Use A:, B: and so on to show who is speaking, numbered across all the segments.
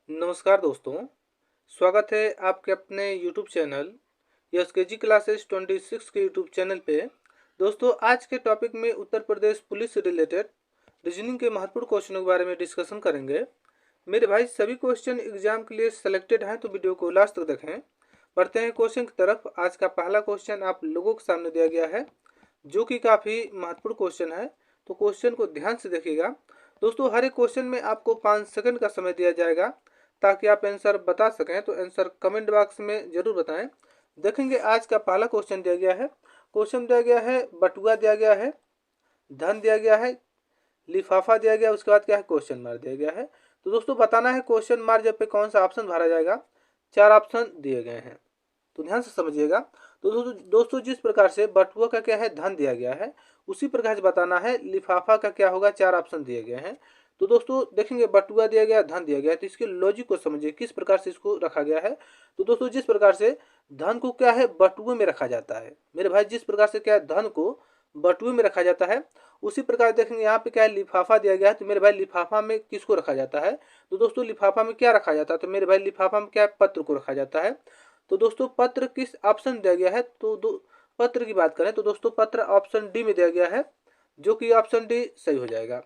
A: नमस्कार दोस्तों। स्वागत है आपके अपने YouTube चैनल यस क्लासेस 26 के YouTube चैनल पे। दोस्तों, आज के टॉपिक में उत्तर प्रदेश पुलिस से रिलेटेड रीजनिंग के महत्वपूर्ण क्वेश्चनों के बारे में डिस्कशन करेंगे। मेरे भाई, सभी क्वेश्चन एग्जाम के लिए सेलेक्टेड हैं, तो वीडियो को लास्ट तक देखें। बढ़ते हैं क्वेश्चन की तरफ। आज का पहला क्वेश्चन आप लोगों के सामने दिया गया है, जो कि काफ़ी महत्वपूर्ण क्वेश्चन है, तो क्वेश्चन को ध्यान से देखिएगा। दोस्तों, हर एक क्वेश्चन में आपको 5 सेकंड का समय दिया जाएगा ताकि आप आंसर बता सकें। तो आंसर कमेंट बॉक्स में जरूर बताएं। देखेंगे आज का पहला क्वेश्चन दिया गया है। क्वेश्चन दिया गया है, बटुआ दिया गया है, धन दिया गया है, लिफाफा दिया गया, उसके बाद क्या है, क्वेश्चन मार्क दिया गया है। तो दोस्तों, बताना है क्वेश्चन मार्क जब पे कौन सा ऑप्शन भरा जाएगा। 4 ऑप्शन दिए गए हैं, तो ध्यान से समझिएगा। तो दोस्तों जिस प्रकार से बटुआ का क्या है, धन दिया गया है, उसी प्रकार से बताना है लिफाफा का क्या होगा। 4 ऑप्शन दिए गए हैं। तो दोस्तों देखेंगे, बटुआ दिया गया, धन दिया गया है, तो इसके लॉजिक को समझिए किस प्रकार से इसको रखा गया है। तो दोस्तों, जिस प्रकार से धन को क्या है, बटुए में रखा जाता है मेरे भाई, जिस प्रकार से क्या है, धन को बटुए में रखा जाता है, उसी प्रकार देखेंगे यहाँ पे क्या है, लिफाफा दिया गया है। तो मेरे भाई, लिफाफा में किसको रखा जाता है। तो दोस्तों, लिफाफा में क्या रखा जाता है, तो मेरे भाई लिफाफा में क्या है, पत्र को रखा जाता है। तो दोस्तों, पत्र किस ऑप्शन दिया गया है, तो पत्र की बात करें तो दोस्तों पत्र ऑप्शन डी में दिया गया है, जो कि ऑप्शन डी सही हो जाएगा।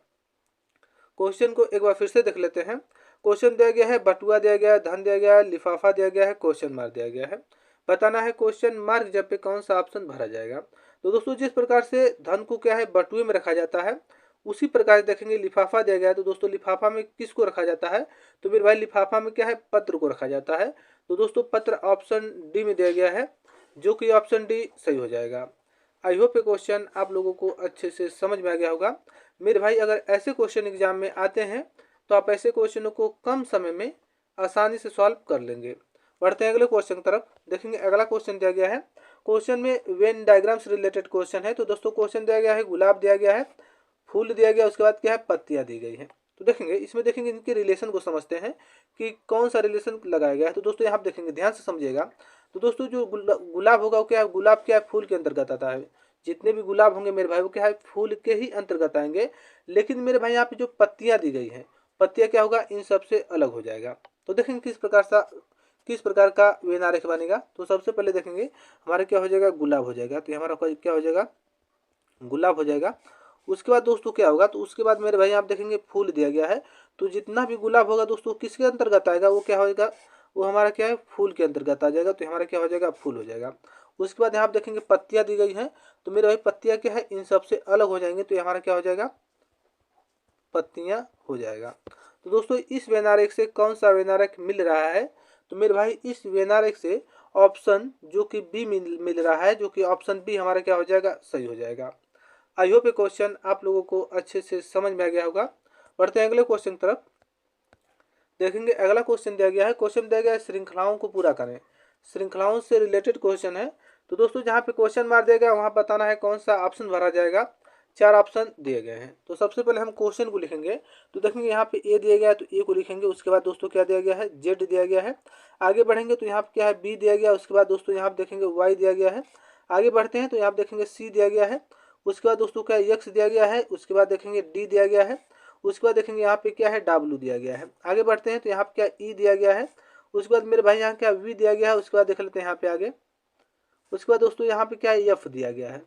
A: क्वेश्चन को एक बार फिर से देख लेते हैं। क्वेश्चन दिया गया है, बटुआ दिया गया है, धन दिया गया है, लिफाफा दिया गया है, क्वेश्चन मार्क दिया गया है। बताना है क्वेश्चन मार्क जब पे कौन सा ऑप्शन भरा जाएगा। तो दोस्तों, जिस प्रकार से धन को क्या है, बटुए में रखा जाता है, उसी प्रकार देखेंगे लिफाफा दिया गया है। तो दोस्तों, लिफाफा में किसको रखा जाता है, तो मेरे भाई लिफाफा में क्या है, पत्र को रखा जाता है। तो दोस्तों, पत्र ऑप्शन डी में दिया गया है, जो कि ऑप्शन डी सही हो जाएगा। आई होप ये क्वेश्चन आप लोगों को अच्छे से समझ में आ गया होगा। मेरे भाई, अगर ऐसे क्वेश्चन एग्जाम में आते हैं तो आप ऐसे क्वेश्चनों को कम समय में आसानी से सॉल्व कर लेंगे। बढ़ते हैं अगले क्वेश्चन की तरफ। देखेंगे अगला क्वेश्चन दिया गया है। क्वेश्चन में वेन डायग्राम से रिलेटेड क्वेश्चन है। तो दोस्तों, क्वेश्चन दिया गया है, गुलाब दिया गया है, फूल दिया गया, उसके बाद क्या है, पत्तियां दी गई हैं। तो देखेंगे इसमें, देखेंगे इनके रिलेशन को समझते हैं कि कौन सा रिलेशन लगाया गया है। तो दोस्तों, यहाँ देखेंगे, ध्यान से समझिएगा। तो दोस्तों, जो गुलाब होगा वो क्या है, गुलाब क्या है, फूल के अंतर्गत आता है। जितने भी गुलाब होंगे मेरे भाई, वो क्या है, फूल के ही अंतर्गत आएंगे। लेकिन मेरे भाई, यहाँ पे जो पत्तियां दी गई हैं, पत्तियां क्या होगा, इन सबसे अलग हो जाएगा। तो देखेंगे किस प्रकार का वेन आरेख बनेगा। तो सबसे पहले देखेंगे हमारा क्या हो जाएगा, गुलाब हो जाएगा। तो हमारा क्या हो जाएगा, गुलाब हो जाएगा। उसके बाद दोस्तों क्या होगा, तो उसके बाद मेरे भाई आप देखेंगे फूल दिया गया है। तो जितना भी गुलाब होगा दोस्तों, किसके अंतर्गत आएगा, वो क्या होगा, वो हमारा क्या है, फूल के अंतर्गत आ जाएगा। तो हमारा क्या हो जाएगा, फूल हो जाएगा। उसके बाद यहाँ आप देखेंगे पत्तियां दी गई हैं। तो मेरे भाई, पत्तियां क्या है, इन सबसे अलग हो जाएंगे। तो हमारा क्या हो जाएगा, पत्तियां हो जाएगा। तो दोस्तों, इस वेनारेख से कौन सा वेनारेख मिल रहा है, तो मेरे भाई इस वेनारेख से ऑप्शन जो कि बी मिल रहा है, जो कि ऑप्शन बी हमारा क्या हो जाएगा, सही हो जाएगा। आई होप ये क्वेश्चन आप लोगों को अच्छे से समझ में आ गया होगा। बढ़ते हैं अगले क्वेश्चन की तरफ। देखेंगे अगला क्वेश्चन दिया गया है। क्वेश्चन दिया गया है, श्रृंखलाओं को पूरा करें। श्रृंखलाओं से रिलेटेड क्वेश्चन है। तो दोस्तों, जहाँ पे क्वेश्चन मार दिया गया, वहाँ बताना है कौन सा ऑप्शन भरा जाएगा। 4 ऑप्शन दिए गए हैं। तो सबसे पहले हम क्वेश्चन को लिखेंगे। तो देखेंगे यहाँ पे ए दिया गया है, तो ए को लिखेंगे। उसके बाद दोस्तों क्या दिया गया है, जेड दिया गया है। आगे बढ़ेंगे तो यहाँ पे क्या है, बी दिया गया। उसके बाद दोस्तों यहाँ पे देखेंगे वाई दिया गया है। आगे बढ़ते हैं तो यहाँ पे देखेंगे सी दिया गया है। उसके बाद दोस्तों क्या है, एक्स दिया गया है। उसके बाद देखेंगे डी दिया गया है। उसके बाद देखेंगे यहाँ पे क्या है, डब्ल्यू दिया गया है। आगे बढ़ते हैं तो यहाँ पे क्या ई दिया गया है। उसके बाद मेरे भाई यहाँ क्या वी दिया गया है। उसके बाद देख लेते हैं यहाँ पे आगे। उसके बाद दोस्तों यहाँ पे क्या है, एफ दिया गया है।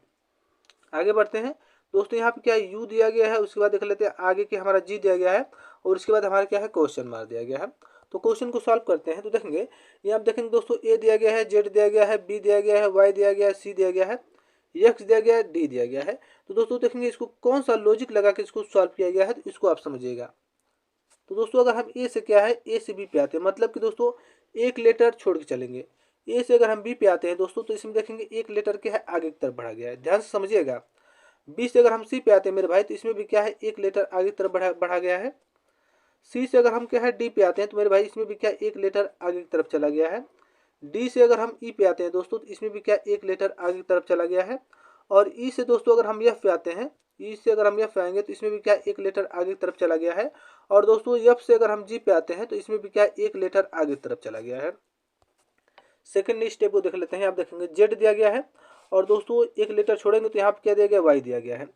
A: आगे बढ़ते हैं दोस्तों, यहाँ पे क्या है, यू दिया गया है। उसके बाद देख लेते हैं आगे कि हमारा जी दिया गया है। और उसके बाद हमारा क्या है, क्वेश्चन मार्क दिया गया है। तो क्वेश्चन को सॉल्व करते हैं। तो देखेंगे यहाँ पे देखेंगे दोस्तों, ए दिया गया है, जेड दिया गया है, बी दिया गया है, वाई दिया गया है, सी दिया गया है, एक्स दिया गया है, डी दिया गया है। तो दोस्तों देखेंगे इसको कौन सा लॉजिक लगा के इसको सॉल्व किया गया है, तो इसको आप समझिएगा। तो दोस्तों, अगर हम ए से क्या है, ए से बी पे आते हैं, मतलब कि दोस्तों एक लेटर छोड़ के चलेंगे। ए से अगर हम बी पे आते हैं दोस्तों, तो इसमें देखेंगे एक लेटर क्या है, आगे की तरफ बढ़ा गया है। ध्यान से समझिएगा। बी से अगर हम सी पे आते हैं मेरे भाई, तो इसमें भी क्या है, एक लेटर आगे की तरफ बढ़ा गया है। सी से अगर हम क्या है, डी पे आते हैं तो मेरे भाई इसमें भी क्या, एक लेटर आगे की तरफ चला गया है। डी से अगर हम ई पे आते हैं दोस्तों, तो इसमें भी क्या, एक लेटर आगे की तरफ चला गया है। और ई से दोस्तों अगर हम एफ पे आते हैं, ई से अगर हम एफ पे आएंगे तो इसमें भी क्या, एक लेटर आगे की तरफ चला गया है। और दोस्तों एफ से अगर हम जी पे आते हैं तो इसमें भी क्या, एक लेटर आगे की तरफ चला गया है। सेकंड स्टेप को देख लेते हैं। आप देखेंगे जेड दिया गया है। और दोस्तों एक लेटर छोड़ेंगे तो यहाँ पे क्या दिया गया, वाई दिया गया है।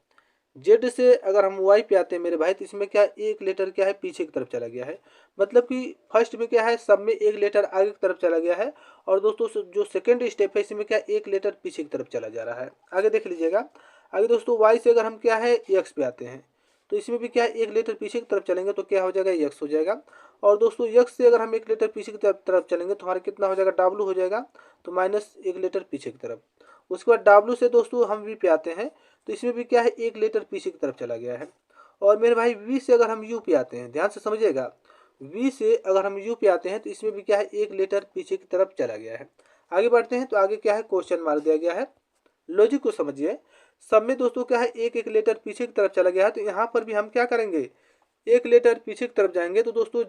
A: जेड से अगर हम वाई पे आते हैं मेरे भाई, तो इसमें क्या एक लेटर क्या है पीछे की तरफ चला गया है। मतलब कि फर्स्ट में क्या है, सब में एक लेटर आगे की तरफ चला गया है, और दोस्तों जो सेकेंड स्टेप है इसमें क्या एक लेटर पीछे की तरफ चला जा रहा है। आगे देख लीजिएगा। आगे दोस्तों वाई से अगर हम क्या है एक्स पे आते हैं, तो इसमें भी क्या है एक लेटर पीछे की तरफ चलेंगे तो क्या हो जाएगा, एक्स हो जाएगा। और दोस्तों एक्स से अगर हम एक लेटर पीछे की तरफ चलेंगे तो हमारा कितना हो जाएगा, डब्लू हो जाएगा, तो माइनस एक लेटर पीछे की तरफ। उसके बाद डब्लू से दोस्तों हम वी पे आते हैं, तो इसमें भी क्या है एक लेटर पीछे की तरफ चला गया है। और मेरे भाई वी से अगर हम यू पे आते हैं, ध्यान से समझिएगा, वी से अगर हम यू पे आते हैं तो इसमें भी क्या है एक लेटर पीछे की तरफ चला गया है। आगे बढ़ते हैं तो आगे क्या है क्वेश्चन मार्क दिया गया है। लॉजिक को समझिए, सब में दोस्तों क्या है एक एक लेटर पीछे की तरफ चला गया है, तो यहाँ पर भी हम क्या करेंगे, एक लेटर पीछे की तरफ जाएंगे। तो दोस्तों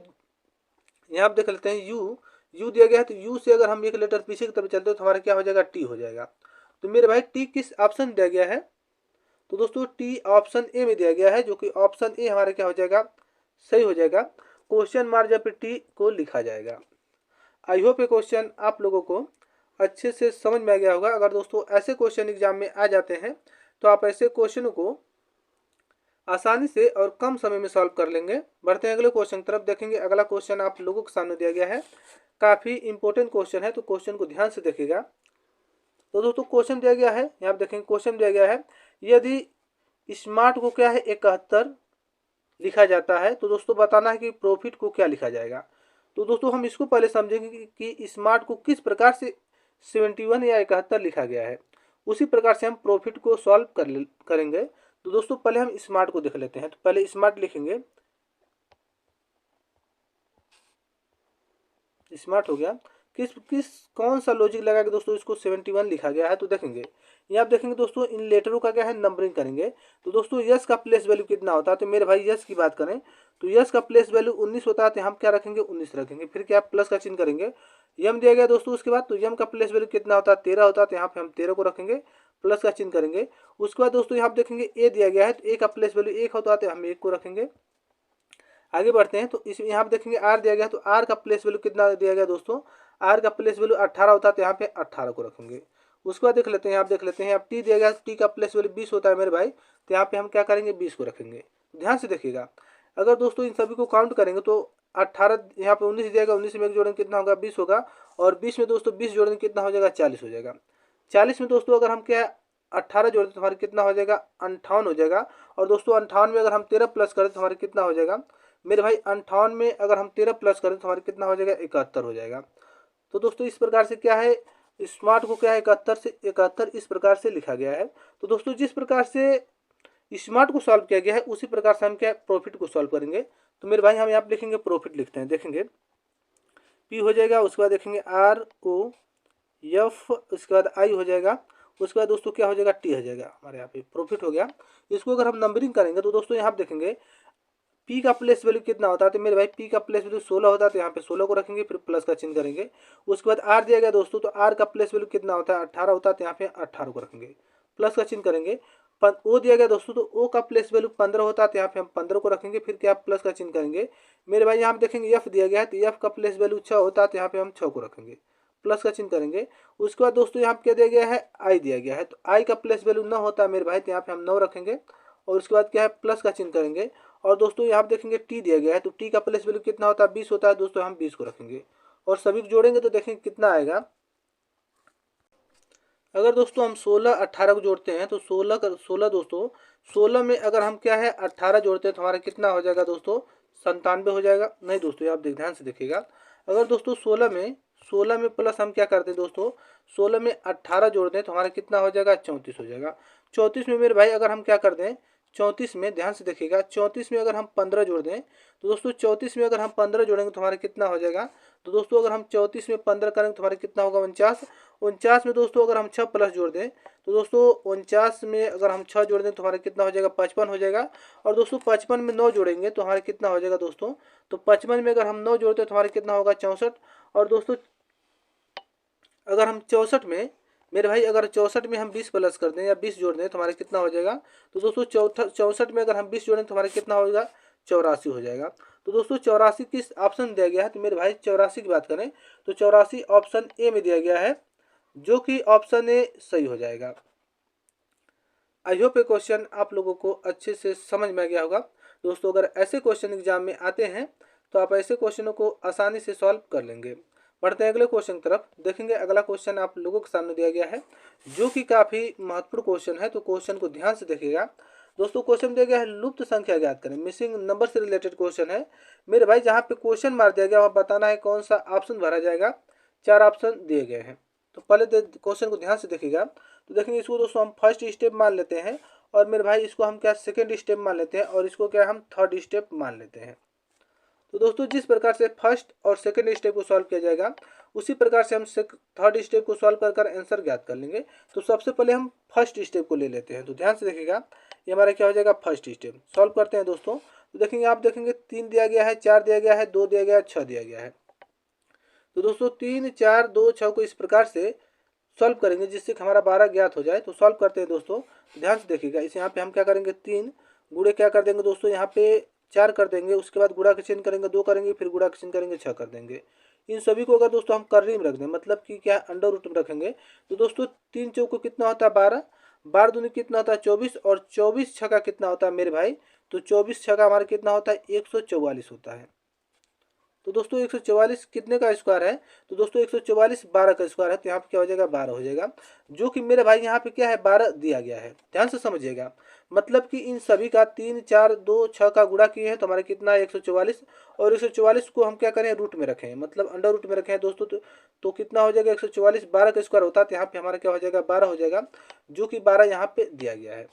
A: यहाँ आप देख लेते हैं यू दिया गया है, तो यू से अगर हम एक लेटर पीछे की तरफ चलते हैं तो हमारा क्या हो जाएगा, टी हो जाएगा। तो मेरे भाई टी किस ऑप्शन दिया गया है, तो दोस्तों टी ऑप्शन ए में दिया गया है, जो कि ऑप्शन ए हमारा क्या हो जाएगा, सही हो जाएगा। क्वेश्चन मार्क जब पे टी को लिखा जाएगा। आई होप ये क्वेश्चन आप लोगों को अच्छे से समझ में आ गया होगा। अगर दोस्तों ऐसे क्वेश्चन एग्जाम में आ जाते हैं तो आप ऐसे क्वेश्चनों को आसानी से और कम समय में सॉल्व कर लेंगे। बढ़ते हैं अगले क्वेश्चन की तरफ, देखेंगे अगला क्वेश्चन आप लोगों के सामने दिया गया है, काफ़ी इंपॉर्टेंट क्वेश्चन है, तो क्वेश्चन को ध्यान से देखिएगा। तो दोस्तों क्वेश्चन दिया गया है, यहाँ आप देखेंगे क्वेश्चन दिया गया है, यदि स्मार्ट को क्या है 71 लिखा जाता है, तो दोस्तों बताना है कि प्रॉफिट को क्या लिखा जाएगा। तो दोस्तों हम इसको पहले समझेंगे कि स्मार्ट को किस प्रकार से 71 या 71 लिखा गया है, उसी प्रकार से हम प्रॉफिट को सॉल्व करेंगे। तो दोस्तों पहले हम स्मार्ट को देख लेते हैं। तो पहले स्मार्ट लिखेंगे, स्मार्ट हो गया। किस कौन सा लॉजिक लगा के दोस्तों इसको 71 लिखा गया है, तो देखेंगे यहाँ आप देखेंगे दोस्तों इन लेटरों का क्या है नंबरिंग करेंगे। तो दोस्तों यस का प्लेस वैल्यू कितना होता है, तो मेरे भाई यस की बात करें तो यस का प्लेस वैल्यू 19 होता है, तो हम क्या रखेंगे 19 रखेंगे। फिर क्या प्लस का चिन्ह करेंगे, यम दिया गया दोस्तों उसके बाद, तो यम का प्लेस वैल्यू कितना होता है 13 होता है, तो यहाँ पे हम 13 को रखेंगे, प्लस का चिन्ह करेंगे। उसके बाद दोस्तों यहाँ देखेंगे ए दिया गया है, तो ए का प्लेस वैल्यू 1 होता है, तो हम 1 को रखेंगे। आगे बढ़ते हैं तो इसमें यहाँ पे देखेंगे आर दिया गया, तो आर का प्लेस वैल्यू कितना दिया गया दोस्तों, आर का प्लेस वैल्यू 18 होता है, तो यहाँ पे 18 को रखेंगे। उसके बाद देख लेते हैं, आप देख लेते हैं, आप टी दिया गया, टी का प्लेस वैल्यू 20 होता है मेरे भाई, तो यहाँ पे हम क्या करेंगे 20 को रखेंगे। ध्यान से देखिएगा, अगर दोस्तों इन सभी को काउंट करेंगे तो 18 यहाँ पे 19 दिया गया, 19 में एक जोड़ेंगे कितना होगा 20 होगा, और 20 में दोस्तों 20 जोड़ेंगे कितना हो जाएगा 40 हो जाएगा। 40 में दोस्तों अगर हम क्या 18 जोड़ते तो हमारे कितना हो जाएगा 58 हो जाएगा। और दोस्तों 58 में अगर हम 13 प्लस करें तो हमारे कितना हो जाएगा मेरे भाई, 58 में अगर हम 13 प्लस करें तो हमारे कितना हो जाएगा 71 हो जाएगा। तो दोस्तों इस प्रकार से क्या है स्मार्ट को क्या है 71 इस प्रकार से लिखा गया है। तो दोस्तों जिस प्रकार से स्मार्ट को सॉल्व किया गया है उसी प्रकार से हम क्या प्रॉफिट को सॉल्व करेंगे। तो मेरे भाई हम यहाँ पे लिखेंगे प्रॉफिट लिखते हैं, देखेंगे पी हो जाएगा, उसके बाद देखेंगे आर ओ एफ, उसके बाद आई हो जाएगा, उसके बाद दोस्तों क्या हो जाएगा टी हो जाएगा, हमारे यहाँ पे प्रॉफिट हो गया। इसको अगर हम नंबरिंग करेंगे तो दोस्तों यहाँ पे देखेंगे पी का प्लेस वैल्यू कितना होता है, तो मेरे भाई पी का प्लेस वैल्यू 16 होता है, तो यहाँ पे 16 को रखेंगे, फिर प्लस का चिन्ह करेंगे। उसके बाद आर दिया गया दोस्तों, तो आर का प्लेस वैल्यू कितना होता है 18 होता है, तो यहाँ पे 18 को रखेंगे, प्लस का चिन्ह करेंगे। ओ दिया गया दोस्तों, तो ओ का प्लेस वैल्यू 15 होता है, तो यहाँ पे हम 15 को रखेंगे, फिर क्या प्लस का चिन्ह करेंगे। मेरे भाई यहाँ पे देखेंगे एफ दिया गया है, तो एफ का प्लेस वैल्यू 6 होता है, तो यहाँ पे हम 6 को रखेंगे, प्लस का चिन्ह करेंगे। उसके बाद दोस्तों यहाँ पे क्या दिया गया है आई दिया गया है, तो आई का प्लेस वैल्यू 9 होता है मेरे भाई, तो यहाँ पे हम 9 रखेंगे, और उसके बाद क्या है प्लस का चिन्ह करेंगे। और दोस्तों यहाँ पे देखेंगे टी दिया गया है, तो टी का प्लेस वैल्यू कितना होता है 20 होता है, दोस्तों हम 20 को रखेंगे, और सभी को जोड़ेंगे तो देखेंगे कितना आएगा। अगर दोस्तों हम 16 18 को जोड़ते हैं तो 16 दोस्तों 16 में अगर हम क्या है 18 जोड़ते हैं तो हमारा कितना हो जाएगा दोस्तों 97 हो जाएगा। नहीं दोस्तों आप ध्यान से देखिएगा, अगर दोस्तों 16 में प्लस हम क्या करते हैं दोस्तों 16 में 18 जोड़ दें तो हमारा कितना हो जाएगा 34 हो जाएगा। 34 में मेरे भाई अगर हम क्या कर दें 34 में ध्यान से देखिएगा 34 में अगर हम 15 जोड़ दें तो दोस्तों 34 में अगर हम 15 जोड़ेंगे तो हमारा कितना हो जाएगा, तो दोस्तों अगर हम 34 में 15 करेंगे तो हमारा कितना होगा 49। 49 में दोस्तों अगर हम 6 प्लस जोड़ दें तो दोस्तों 49 में अगर हम 6 जोड़ दें तो हमारा कितना हो जाएगा 55 हो जाएगा। और दोस्तों 55 में 9 जोड़ेंगे तो हमारा कितना हो जाएगा दोस्तों, तो 55 में अगर हम 9 जोड़ते हैं तो हमारा कितना होगा 64। और दोस्तों अगर हम 64 में मेरे भाई अगर 64 में हम 20 प्लस कर दें या 20 जोड़ दें तो हमारा कितना हो जाएगा, तो दोस्तों 64 में अगर हम 20 जोड़ें तो हमारा कितना होगा 84 हो जाएगा। तो दोस्तों 84 किस ऑप्शन दिया गया है, तो मेरे भाई 84 की बात करें तो 84 ऑप्शन ए में दिया गया है, जो कि ऑप्शन ए सही हो जाएगा। आई होप ये क्वेश्चन आप लोगों को अच्छे से समझ में आ गया होगा। दोस्तों अगर ऐसे क्वेश्चन एग्जाम में आते हैं तो आप ऐसे क्वेश्चनों को आसानी से सॉल्व कर लेंगे। बढ़ते हैं अगले क्वेश्चन की तरफ। देखेंगे अगला क्वेश्चन आप लोगों के सामने दिया गया है जो कि काफ़ी महत्वपूर्ण क्वेश्चन है, तो क्वेश्चन को ध्यान से देखिएगा। दोस्तों क्वेश्चन दिया गया है लुप्त संख्या ज्ञात करें, मिसिंग नंबर से रिलेटेड क्वेश्चन है मेरे भाई। जहाँ पे क्वेश्चन मार दिया गया वहाँ बताना है कौन सा ऑप्शन भरा जाएगा। 4 ऑप्शन दिए गए हैं, तो पहले क्वेश्चन को ध्यान से देखिएगा। तो देखेंगे इसको दोस्तों हम फर्स्ट स्टेप मान लेते हैं, और मेरे भाई इसको हम क्या सेकंड स्टेप मान लेते हैं, और इसको क्या हम थर्ड स्टेप मान लेते हैं। तो दोस्तों जिस प्रकार से फर्स्ट और सेकंड स्टेप को सॉल्व किया जाएगा उसी प्रकार से हम थर्ड स्टेप को सॉल्व कर आंसर ज्ञात कर लेंगे। तो सबसे पहले हम फर्स्ट स्टेप को ले लेते हैं। तो ध्यान से देखिएगा, ये हमारा क्या हो जाएगा फर्स्ट स्टेप। सॉल्व करते हैं दोस्तों। तो देखेंगे आप देखेंगे 3 दिया गया है, 4 दिया गया है, 2 दिया गया है, 6 दिया गया है। तो दोस्तों 3, 4, 2, 6 को इस प्रकार से सॉल्व करेंगे जिससे कि हमारा 12 ज्ञात हो जाए। तो सॉल्व करते हैं दोस्तों। ध्यान से देखिएगा, इस यहाँ पे हम क्या करेंगे 3 गुणे क्या कर देंगे दोस्तों, यहाँ पे 4 कर देंगे, उसके बाद गुणा का चिन्ह करेंगे 2 करेंगे, फिर गुणा का चिन्ह करेंगे 6 कर देंगे। इन सभी को अगर दोस्तों हम कर्री में रख दें, मतलब कि क्या अंडर रूट में रखेंगे, तो दोस्तों 3 चौको कितना होता है 12, 12 दूनी कितना होता है 24, और 24 छका कितना होता है मेरे भाई, तो 24 छका हमारा कितना होता है 144 होता है। तो दोस्तों 144 कितने का स्क्वायर है, तो दोस्तों 144 12 का स्क्वायर है, तो यहाँ पे क्या हो जाएगा 12 हो जाएगा, जो कि मेरे भाई यहाँ पे क्या है 12 दिया गया है। ध्यान से समझिएगा, मतलब कि इन सभी का 3, 4, 2, 6 का गुणा किए हैं तो हमारा कितना है 144, और 144 को हम क्या करें रूट में रखें, मतलब अंडर रूट में रखें दोस्तों। तो कितना हो जाएगा 144 12 का स्क्वायर होता है, तो यहाँ पे हमारा क्या हो जाएगा 12 हो जाएगा, जो कि 12 यहाँ पे दिया गया है।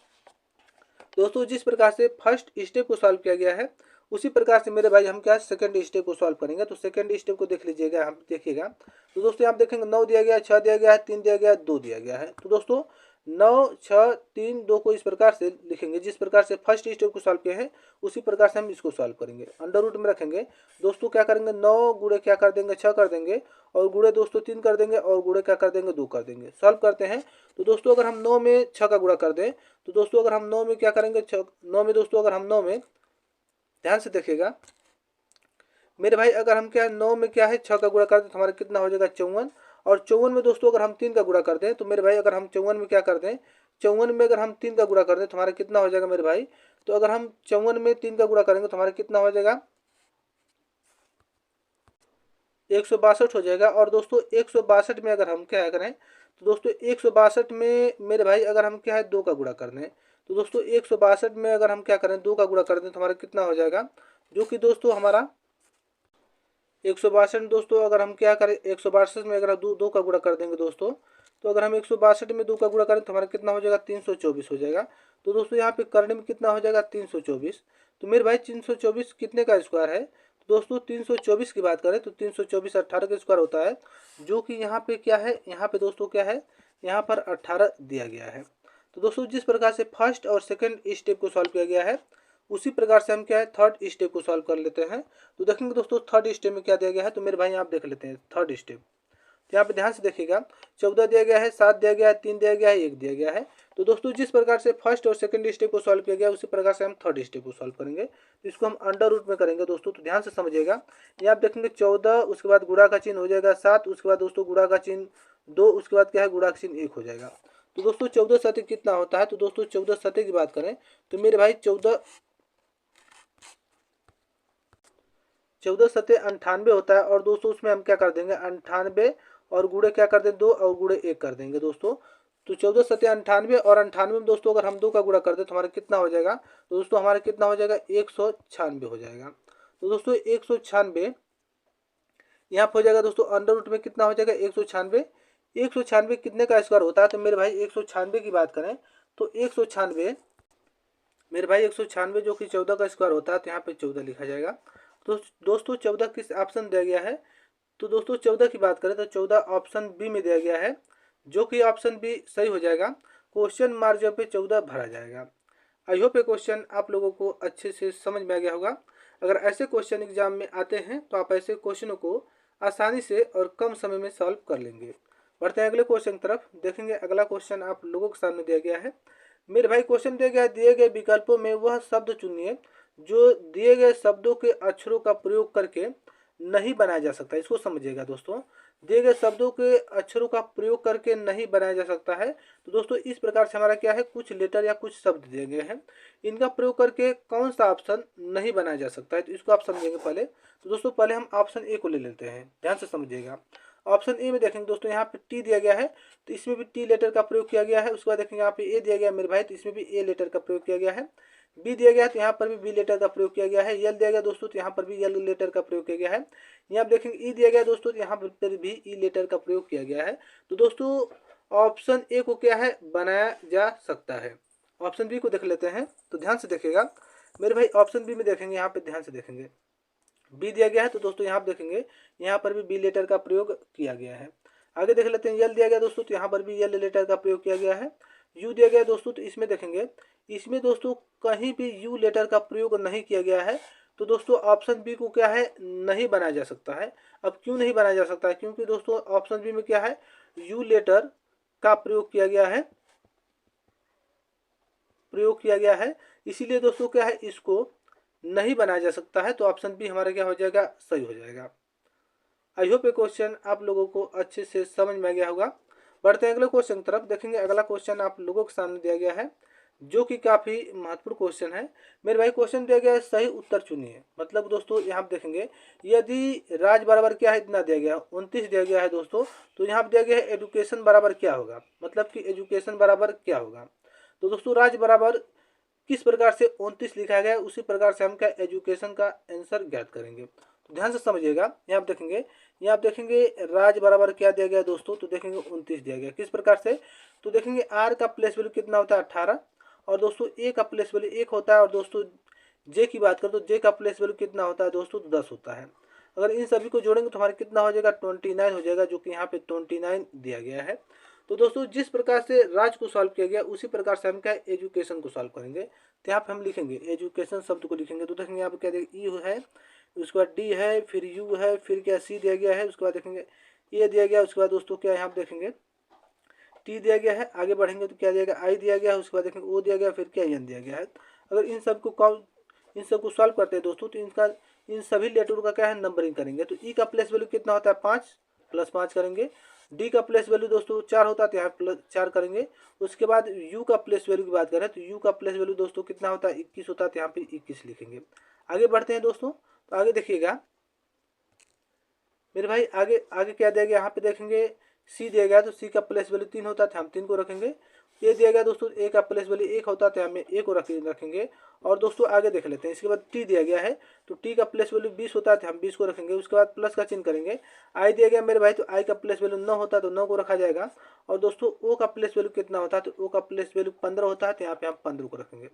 A: दोस्तों जिस प्रकार से फर्स्ट स्टेप को सॉल्व किया गया है उसी प्रकार से मेरे भाई हम क्या सेकंड स्टेप को सॉल्व करेंगे। तो सेकंड स्टेप को देख लीजिएगा, हम देखिएगा। तो दोस्तों आप देखेंगे 9 दिया गया है, 6 दिया गया है, 3 दिया गया है, 2 दिया गया है। तो दोस्तों 9, 6, 3, 2 को इस प्रकार से लिखेंगे जिस प्रकार से फर्स्ट स्टेप को सॉल्व किए हैं उसी प्रकार से हम इसको सॉल्व करेंगे। अंडर रूट में रखेंगे दोस्तों, क्या करेंगे 9 गुणे क्या कर देंगे 6 कर देंगे, और गुणे दोस्तों 3 कर देंगे, और गुणे क्या कर देंगे 2 कर देंगे। सॉल्व करते हैं। तो दोस्तों अगर हम 9 में 6 का गुणा कर दें, तो दोस्तों अगर हम 9 में क्या करेंगे 9 में दोस्तों अगर हम 9 में, ध्यान से देखिएगा मेरे भाई, अगर हम क्या 9 में क्या है 6 का गुणा कर दें तो हमारा कितना हो जाएगा 54, और 54 में दोस्तों अगर हम 3 का गुणा कर दें तो मेरे भाई अगर हम 54 में क्या कर दें, 54 में अगर हम 3 का गुणा कर दें तो हमारा कितना हो जाएगा मेरे भाई, तो अगर हम 54 में 3 का गुणा करेंगे तो हमारा कितना हो जाएगा 162 हो जाएगा। और दोस्तों 162 में अगर हम क्या करें, तो दोस्तों 162 में मेरे भाई अगर हम क्या है 2 का गुणा कर दें, तो दोस्तों 162 में अगर हम क्या करें 2 का गुणा कर दें तो हमारा कितना हो जाएगा, जो कि दोस्तों हमारा 162 दोस्तों अगर हम क्या करें 162 में अगर दो का गुणा कर देंगे दोस्तों, तो अगर हम 162 में 2 का गुणा करें तो हमारा कितना हो जाएगा 324 हो जाएगा। तो दोस्तों यहाँ पे करने में कितना हो जाएगा 324। तो मेरे भाई 324 कितने का स्क्वायर है, तो दोस्तों 324 की बात करें तो 324 18 का स्क्वायर होता है, जो कि यहाँ पे क्या है, यहाँ पे दोस्तों क्या है, यहाँ पर 18 दिया गया है। तो दोस्तों जिस प्रकार से फर्स्ट और सेकंड स्टेप को सॉल्व किया गया है उसी प्रकार से हम क्या है थर्ड स्टेप को सॉल्व कर लेते हैं। तो देखेंगे दोस्तों थर्ड स्टेप में क्या दिया गया है, तो मेरे भाई आप देख लेते हैं थर्ड स्टेप। तो यहाँ पे ध्यान से देखिएगा 14 दिया गया है, 7 दिया गया है, 3 दिया गया है, 1 दिया गया है। तो दोस्तों जिस प्रकार से फर्स्ट और सेकंड स्टेप को सॉल्व किया गया उसी प्रकार से हम थर्ड स्टेप को सॉल्व करेंगे। तो इसको हम अंडर रूट में करेंगे दोस्तों। तो ध्यान से समझिएगा, यहाँ आप देखेंगे 14, उसके बाद गुणा का चिन्ह हो जाएगा 7, उसके बाद दोस्तों गुणा का चिन्ह 2, उसके बाद क्या है गुणा का चिन्ह 1 हो जाएगा। तो दोस्तों 14 शतक कितना होता है, तो दोस्तों 14 शतक की बात करें तो मेरे भाई 14 सत्ते 98 होता है। और दोस्तों उसमें हम क्या कर देंगे 98 और गुणे क्या कर दें 2 और गुणे 1 कर देंगे दोस्तों। तो 14 सत्ते 98 और 98 में दोस्तों अगर हम 2 का गुणा कर दें तो हमारा कितना हो जाएगा, तो दोस्तों हमारा कितना हो जाएगा 196 हो जाएगा। तो दोस्तों 196 यहाँ पर हो जाएगा दोस्तों, अंडर रूट में कितना हो जाएगा 196। 196 कितने का स्क्वायर होता है, तो मेरे भाई 196 की बात करें तो 196 मेरे भाई 196 जो कि 14 का स्क्वायर होता है, तो यहाँ पे 14 लिखा जाएगा। तो दोस्तों 14 किस ऑप्शन दिया गया है, तो दोस्तों 14 की बात करें तो 14 ऑप्शन बी में दिया गया है, जो कि ऑप्शन बी सही हो जाएगा। क्वेश्चन मार्जिन पे 14 भरा जाएगा। आई होप ये क्वेश्चन आप लोगों को अच्छे से समझ में आ गया होगा। अगर ऐसे क्वेश्चन एग्जाम में आते हैं तो आप ऐसे क्वेश्चनों को आसानी से और कम समय में सॉल्व कर लेंगे। बढ़ते हैं अगले क्वेश्चन की तरफ। देखेंगे अगला क्वेश्चन आप लोगों के सामने दिया गया है। मेरे भाई क्वेश्चन दिया गया है, दिए गए विकल्पों में वह शब्द चुनिए जो दिए गए शब्दों के अक्षरों का प्रयोग करके नहीं बनाया जा सकता, इसको समझिएगा दोस्तों। दिए गए शब्दों के अक्षरों का प्रयोग करके नहीं बनाया जा सकता है। तो दोस्तों इस प्रकार से हमारा क्या है, कुछ लेटर या कुछ शब्द दिए गए हैं, इनका प्रयोग करके कौन सा ऑप्शन नहीं बनाया जा सकता है, तो इसको आप समझेंगे पहले। तो दोस्तों पहले हम ऑप्शन ए को ले लेते हैं, ध्यान से समझिएगा। ऑप्शन ए में देखेंगे दोस्तों, यहाँ पे टी दिया गया है तो इसमें भी टी लेटर का प्रयोग किया गया है। उसके बाद देखेंगे यहाँ पे ए दिया गया है मेरे भाई, तो इसमें भी ए लेटर का प्रयोग किया गया है। बी दिया गया है तो यहाँ पर भी बी लेटर का प्रयोग किया गया है। यल दिया गया दोस्तों, तो यहाँ पर भी यल लेटर का प्रयोग किया गया है। यहाँ पे देखेंगे ई दिया गया दोस्तों, तो यहाँ पर भी ई लेटर का प्रयोग किया गया है। तो दोस्तों ऑप्शन ए को क्या है, बनाया जा सकता है। ऑप्शन बी को देख लेते हैं, तो ध्यान से देखिएगा मेरे भाई। ऑप्शन बी में देखेंगे, यहाँ पे ध्यान से देखेंगे, बी दिया गया है तो दोस्तों यहाँ पे देखेंगे, यहाँ पर भी बी लेटर का प्रयोग किया गया है। आगे देख लेते हैं, यल दिया गया दोस्तों, तो यहाँ पर भी यल लेटर का प्रयोग किया गया है। यू दिया गया दोस्तों, तो इसमें देखेंगे, इसमें दोस्तों कहीं भी यू लेटर का प्रयोग नहीं किया गया है। तो दोस्तों ऑप्शन बी को क्या है, नहीं बनाया जा सकता है। अब क्यों नहीं बनाया जा सकता है, क्योंकि दोस्तों ऑप्शन बी में क्या है, यू लेटर का प्रयोग किया गया है, इसीलिए दोस्तों क्या है, इसको नहीं बनाया जा सकता है। तो ऑप्शन बी हमारा क्या हो जाएगा, सही हो जाएगा। आई होप ये क्वेश्चन आप लोगों को अच्छे से समझ में आ गया होगा। बढ़ते हैं अगले क्वेश्चन की तरफ। देखेंगे अगला क्वेश्चन आप लोगों के सामने दिया गया है, जो कि काफ़ी महत्वपूर्ण क्वेश्चन है मेरे भाई। क्वेश्चन दिया गया है, सही उत्तर चुनिए। मतलब दोस्तों यहाँ पे देखेंगे, यदि राज बराबर क्या है, इतना दिया गया है, 29 दिया गया है दोस्तों। तो यहाँ पे दिया गया है एजुकेशन बराबर क्या होगा, मतलब कि एजुकेशन बराबर क्या होगा। तो दोस्तों राज बराबर किस प्रकार से 29 लिखा गया है, उसी प्रकार से हम क्या एजुकेशन का आंसर ज्ञात करेंगे। तो ध्यान से समझिएगा। यहाँ आप देखेंगे, राज बराबर क्या दिया गया दोस्तों, तो देखेंगे 29 दिया गया। किस प्रकार से, तो देखेंगे आर का प्लेस वैल्यू कितना होता है, 18, और दोस्तों ए का प्लेस वैल्यू 1 होता है, और दोस्तों जे की बात करें तो जे का प्लेस वैल्यू कितना होता है दोस्तों, 10 होता है। अगर इन सभी को जोड़ेंगे तो हमारे कितना हो जाएगा, 29 हो जाएगा, जो कि यहाँ पे 29 दिया गया है। तो दोस्तों जिस प्रकार से राज को सॉल्व किया गया, उसी प्रकार से हम क्या एजुकेशन को सॉल्व करेंगे। तो यहाँ पे हम लिखेंगे एजुकेशन शब्द को लिखेंगे। तो देखेंगे यहाँ पे क्या देखेंगे, ई है, उसके बाद डी है, फिर यू है, फिर क्या सी दिया गया है, उसके बाद देखेंगे ए दिया गया, उसके बाद दोस्तों क्या यहाँ पे देखेंगे टी दिया गया है। आगे बढ़ेंगे तो क्या दिया गया, आई दिया गया है, उसके बाद देखेंगे ओ दिया गया, फिर क्या एन दिया गया है। अगर इन सबको सॉल्व करते हैं दोस्तों, तो इन सभी लेटरों का क्या है, नंबरिंग करेंगे। तो ई का प्लेस वैल्यू कितना होता है, 5 + 5 करेंगे। डी का प्लेस वैल्यू दोस्तों 4 होता है, तो यहाँ +4 करेंगे। उसके बाद यू का प्लेस वैल्यू की बात करें तो यू का प्लेस वैल्यू दोस्तों कितना होता है, 21 होता है, तो यहाँ पे 21 लिखेंगे। आगे बढ़ते हैं दोस्तों, तो आगे देखिएगा मेरे भाई, आगे आगे क्या दिया गया, यहाँ पे देखेंगे सी दिया गया, तो सी का प्लेस वैल्यू 3 होता है, तो हम 3 को रखेंगे। ए दिया गया दोस्तों, ए का प्लेस वैल्यू 1 होता है, तो हमें ए को रखेंगे। और दोस्तों आगे देख लेते हैं, इसके बाद टी दिया गया है, तो टी का प्लेस वैल्यू 20 होता है, तो हम 20 को रखेंगे। उसके बाद प्लस का चिन्ह करेंगे। आई दिया गया मेरे भाई, तो आई का प्लेस वैल्यू 9 होता है, तो 9 को रखा जाएगा। और दोस्तों ओ का प्लेस वैल्यू कितना होता है, तो ओ का प्लेस वैल्यू 15 होता है, तो यहाँ पे हम 15 को रखेंगे।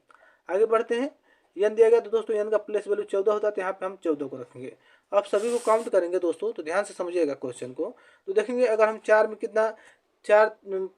A: आगे बढ़ते हैं, एन दिया गया, तो दोस्तों एन का प्लेस वैल्यू 14 होता है, तो यहाँ पे हम 14 को रखेंगे। अब सभी को काउंट करेंगे दोस्तों, तो ध्यान से समझिएगा क्वेश्चन को। तो देखेंगे अगर हम 4 में कितना, 4